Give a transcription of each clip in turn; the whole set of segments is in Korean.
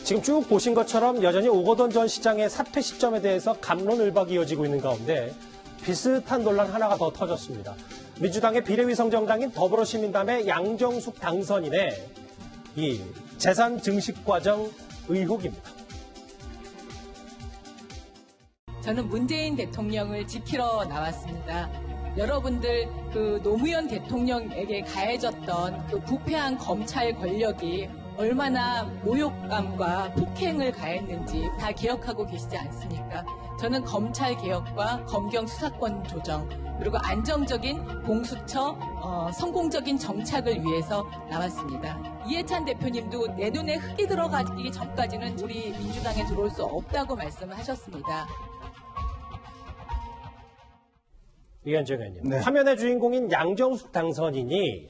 지금 쭉 보신 것처럼 여전히 오거돈 전 시장의 사퇴 시점에 대해서 갑론을박이 이어지고 있는 가운데 비슷한 논란 하나가 더 터졌습니다. 민주당의 비례위성 정당인 더불어시민당의 양정숙 당선인의 이 재산 증식 과정 의혹입니다. 저는 문재인 대통령을 지키러 나왔습니다. 여러분들 그 노무현 대통령에게 가해졌던 그 부패한 검찰 권력이 얼마나 모욕감과 폭행을 가했는지 다 기억하고 계시지 않습니까? 저는 검찰 개혁과 검경 수사권 조정 그리고 안정적인 공수처 성공적인 정착을 위해서 나왔습니다. 이해찬 대표님도 내 눈에 흙이 들어가기 전까지는 우리 민주당에 들어올 수 없다고 말씀을 하셨습니다. 이현정 의원님, 네. 화면의 주인공인 양정숙 당선인이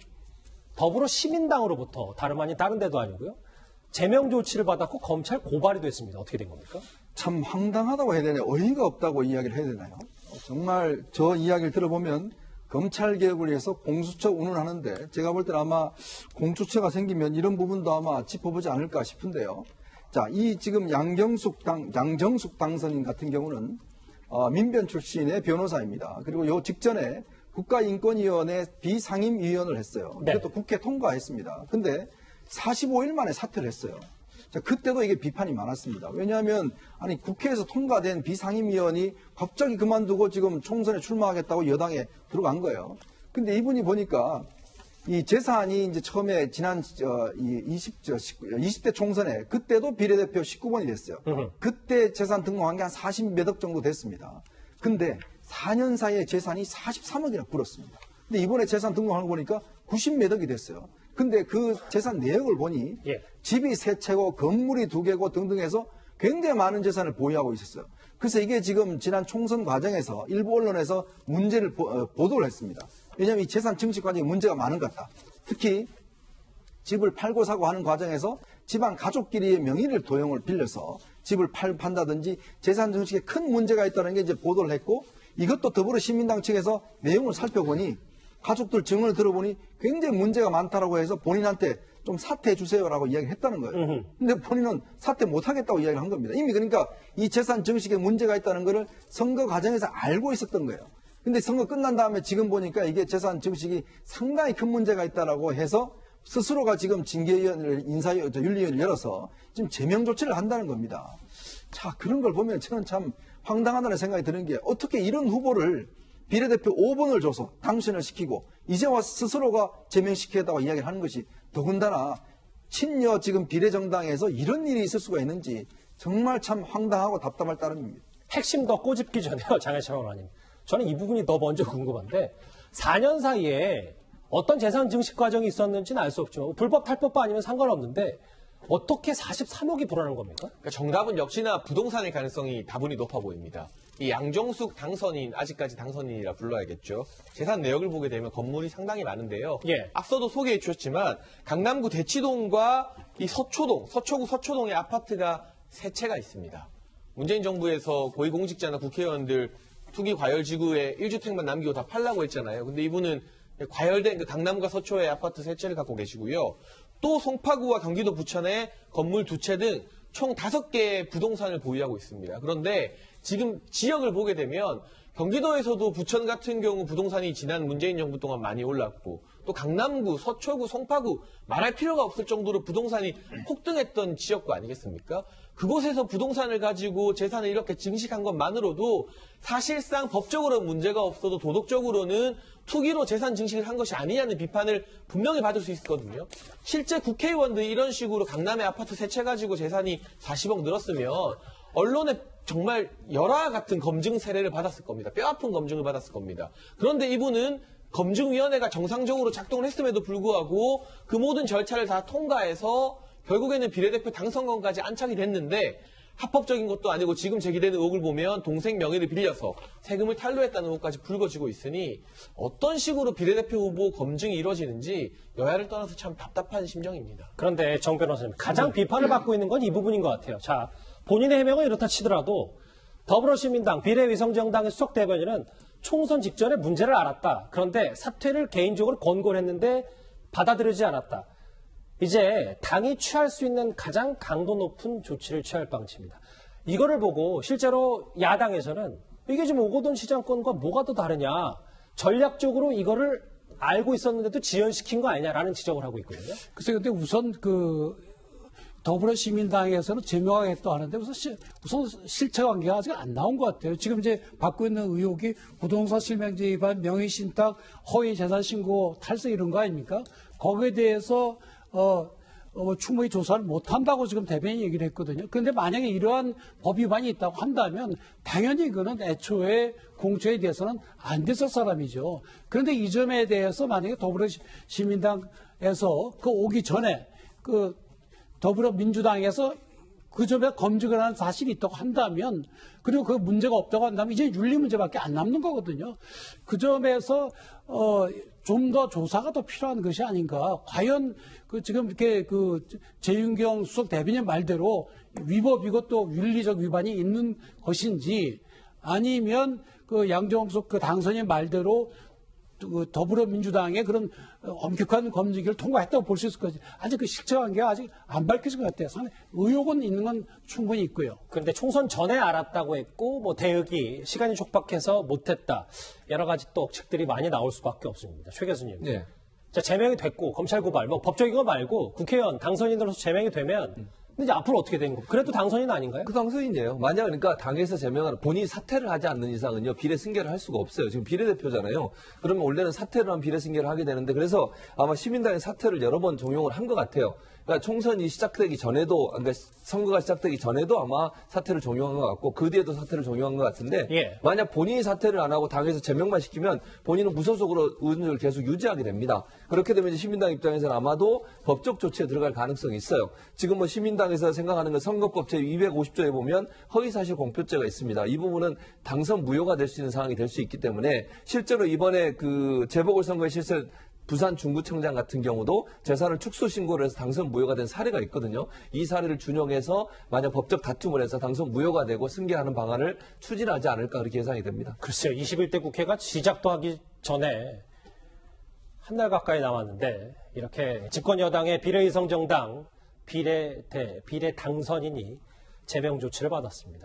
더불어시민당으로부터 다름 아닌 다른 데도 아니고요. 제명 조치를 받았고 검찰 고발이 됐습니다. 어떻게 된 겁니까? 참 황당하다고 해야 되나요? 어이가 없다고 이야기를 해야 되나요? 정말 저 이야기를 들어보면 검찰 개혁을 위해서 공수처 운운하는데 제가 볼 때는 아마 공수처가 생기면 이런 부분도 아마 짚어보지 않을까 싶은데요. 자, 이 지금 양정숙 당선인 같은 경우는 민변 출신의 변호사입니다. 그리고 요 직전에 국가인권위원회 비상임위원을 했어요. 네. 그것도 국회 통과했습니다. 근데 45일 만에 사퇴를 했어요. 자, 그때도 이게 비판이 많았습니다. 왜냐하면 아니 국회에서 통과된 비상임위원이 갑자기 그만두고 지금 총선에 출마하겠다고 여당에 들어간 거예요. 근데 이분이 보니까 이 재산이 이제 처음에 지난 20대 총선에 그때도 비례대표 19번이 됐어요. 그때 재산 등록한 게 한 40몇 억 정도 됐습니다. 근데 4년 사이에 재산이 43억이나 불었습니다. 근데 이번에 재산 등록한 거 보니까 90몇 억이 됐어요. 근데 그 재산 내역을 보니 집이 3채고 건물이 2개고 등등 해서 굉장히 많은 재산을 보유하고 있었어요. 그래서 이게 지금 지난 총선 과정에서 일부 언론에서 문제를 보도를 했습니다. 왜냐하면 이 재산 증식 과정에 문제가 많은 것 같다. 특히 집을 팔고 사고 하는 과정에서 집안 가족끼리의 명의를 도용을 빌려서 집을 판다든지 재산 증식에 큰 문제가 있다는 게 이제 보도를 했고 이것도 더불어시민당 측에서 내용을 살펴보니 가족들 증언을 들어보니 굉장히 문제가 많다라고 해서 본인한테 좀 사퇴해 주세요라고 이야기를 했다는 거예요. 근데 본인은 사퇴 못 하겠다고 이야기를 한 겁니다. 이미 그러니까 이 재산 증식에 문제가 있다는 거를 선거 과정에서 알고 있었던 거예요. 근데 선거 끝난 다음에 지금 보니까 이게 재산 증식이 상당히 큰 문제가 있다라고 해서 스스로가 지금 징계위원회를 윤리위원회를 열어서 지금 제명 조치를 한다는 겁니다. 자, 그런 걸 보면 저는 참 황당하다는 생각이 드는 게 어떻게 이런 후보를 비례대표 5번을 줘서 당선을 시키고 이제 와서 스스로가 제명시키겠다고 이야기를 하는 것이 더군다나 친여 지금 비례정당에서 이런 일이 있을 수가 있는지 정말 참 황당하고 답답할 따름입니다. 핵심 더 꼬집기 전에요, 장혜찬 의원님. 저는 이 부분이 더 먼저 궁금한데 4년 사이에 어떤 재산 증식 과정이 있었는지는 알 수 없지만 불법 탈법과 아니면 상관없는데 어떻게 43억이 불어난 겁니까? 그러니까 정답은 역시나 부동산일 가능성이 다분히 높아 보입니다. 이 양정숙 당선인, 아직까지 당선인이라 불러야겠죠. 재산 내역을 보게 되면 건물이 상당히 많은데요. 앞서도 소개해 주셨지만 강남구 대치동과 이 서초구 서초동의 아파트가 3채가 있습니다. 문재인 정부에서 고위공직자나 국회의원들 투기 과열지구에 1주택만 남기고 다 팔라고 했잖아요. 근데 이분은 과열된 그 강남과 서초의 아파트 3채를 갖고 계시고요. 또 송파구와 경기도 부천에 건물 2채 등 총 5개의 부동산을 보유하고 있습니다. 그런데 지금 지역을 보게 되면 경기도에서도 부천 같은 경우 부동산이 지난 문재인 정부 동안 많이 올랐고 또 강남구, 서초구, 송파구 말할 필요가 없을 정도로 부동산이 폭등했던 지역구 아니겠습니까? 그곳에서 부동산을 가지고 재산을 이렇게 증식한 것만으로도 사실상 법적으로 문제가 없어도 도덕적으로는 투기로 재산 증식을 한 것이 아니냐는 비판을 분명히 받을 수 있거든요. 실제 국회의원들이 이런 식으로 강남의 아파트 3채 가지고 재산이 40억 늘었으면 언론에 정말 열화 같은 검증 세례를 받았을 겁니다. 뼈아픈 검증을 받았을 겁니다. 그런데 이분은 검증위원회가 정상적으로 작동을 했음에도 불구하고 그 모든 절차를 다 통과해서 결국에는 비례대표 당선권까지 안착이 됐는데 합법적인 것도 아니고 지금 제기되는 의혹을 보면 동생 명의를 빌려서 세금을 탈루했다는 의혹까지 불거지고 있으니 어떤 식으로 비례대표 후보 검증이 이루어지는지 여야를 떠나서 참 답답한 심정입니다. 그런데 정 변호사님, 가장 비판을 받고 있는 건 이 부분인 것 같아요. 자, 본인의 해명은 이렇다 치더라도 더불어시민당 비례위성정당의 수석 대변인은 총선 직전에 문제를 알았다. 그런데 사퇴를 개인적으로 권고를 했는데 받아들이지 않았다. 이제 당이 취할 수 있는 가장 강도 높은 조치를 취할 방침입니다. 이거를 보고 실제로 야당에서는 이게 지금 오거돈 시장 건과 뭐가 더 다르냐. 전략적으로 이거를 알고 있었는데도 지연시킨 거 아니냐라는 지적을 하고 있거든요. 글쎄, 근데 우선 더불어시민당에서는 제명하게 했다 하는데 우선 실체 관계가 아직 안 나온 것 같아요. 지금 이제 받고 있는 의혹이 부동산 실명제 위반, 명의신탁, 허위 재산 신고, 탈세 이런 거 아닙니까? 거기에 대해서 충분히 조사를 못 한다고 지금 대변인이 얘기를 했거든요. 그런데 만약에 이러한 법 위반이 있다고 한다면 당연히 그는 애초에 공천에 대해서는 안 됐을 사람이죠. 그런데 이 점에 대해서 만약에 더불어시민당에서 오기 전에 더불어민주당에서 그 점에 검증을 하는 사실이 있다고 한다면, 그리고 그 문제가 없다고 한다면 이제 윤리 문제밖에 안 남는 거거든요. 그 점에서 좀 더 조사가 더 필요한 것이 아닌가. 과연 지금 이렇게 재윤경 수석 대변인 말대로 위법이고 또 윤리적 위반이 있는 것인지, 아니면 양정숙 당선인 말대로 더불어민주당의 그런 엄격한 검증을 통과했다고 볼 수 있을 것이, 아직 실체 관계가 아직 안 밝혀진 것 같아요. 상당히 의혹은 있는 건 충분히 있고요. 그런데 총선 전에 알았다고 했고, 대응이 시간이 촉박해서 못했다. 여러 가지 또 억측들이 많이 나올 수밖에 없습니다. 최 교수님. 네. 자, 제명이 됐고, 검찰 고발, 법적인 거 말고 국회의원 당선인으로서 제명이 되면, 근데 이제 앞으로 어떻게 되는 거예요? 그래도 당선인 아닌가요? 그 당선인이에요. 만약 그러니까 당에서 제명하는, 본인이 사퇴를 하지 않는 이상은요, 비례 승계를 할 수가 없어요. 지금 비례대표잖아요. 그러면 원래는 사퇴를 한 비례 승계를 하게 되는데, 그래서 아마 시민당의 사퇴를 여러 번 종용을 한 것 같아요. 그러니까 총선이 시작되기 전에도, 그러니까 선거가 시작되기 전에도 아마 사퇴를 종용한 것 같고, 그 뒤에도 사퇴를 종용한 것 같은데, 예. 만약 본인이 사퇴를 안 하고 당에서 제명만 시키면 본인은 무소속으로 의원직을 계속 유지하게 됩니다. 그렇게 되면 이제 시민당 입장에서는 아마도 법적 조치에 들어갈 가능성이 있어요. 지금 시민당에서 생각하는 건 선거법 제250조에 보면 허위사실 공표죄가 있습니다. 이 부분은 당선 무효가 될 수 있는 상황이 될 수 있기 때문에, 실제로 이번에 재보궐선거에 실제 부산 중구청장 같은 경우도 재산을 축소 신고를 해서 당선 무효가 된 사례가 있거든요. 이 사례를 준용해서 만약 법적 다툼을 해서 당선 무효가 되고 승계하는 방안을 추진하지 않을까 그렇게 예상이 됩니다. 글쎄요. 21대 국회가 시작도 하기 전에 한 달 가까이 남았는데, 이렇게 집권 여당의 비례위성정당 비례 당선인이 제명 조치를 받았습니다.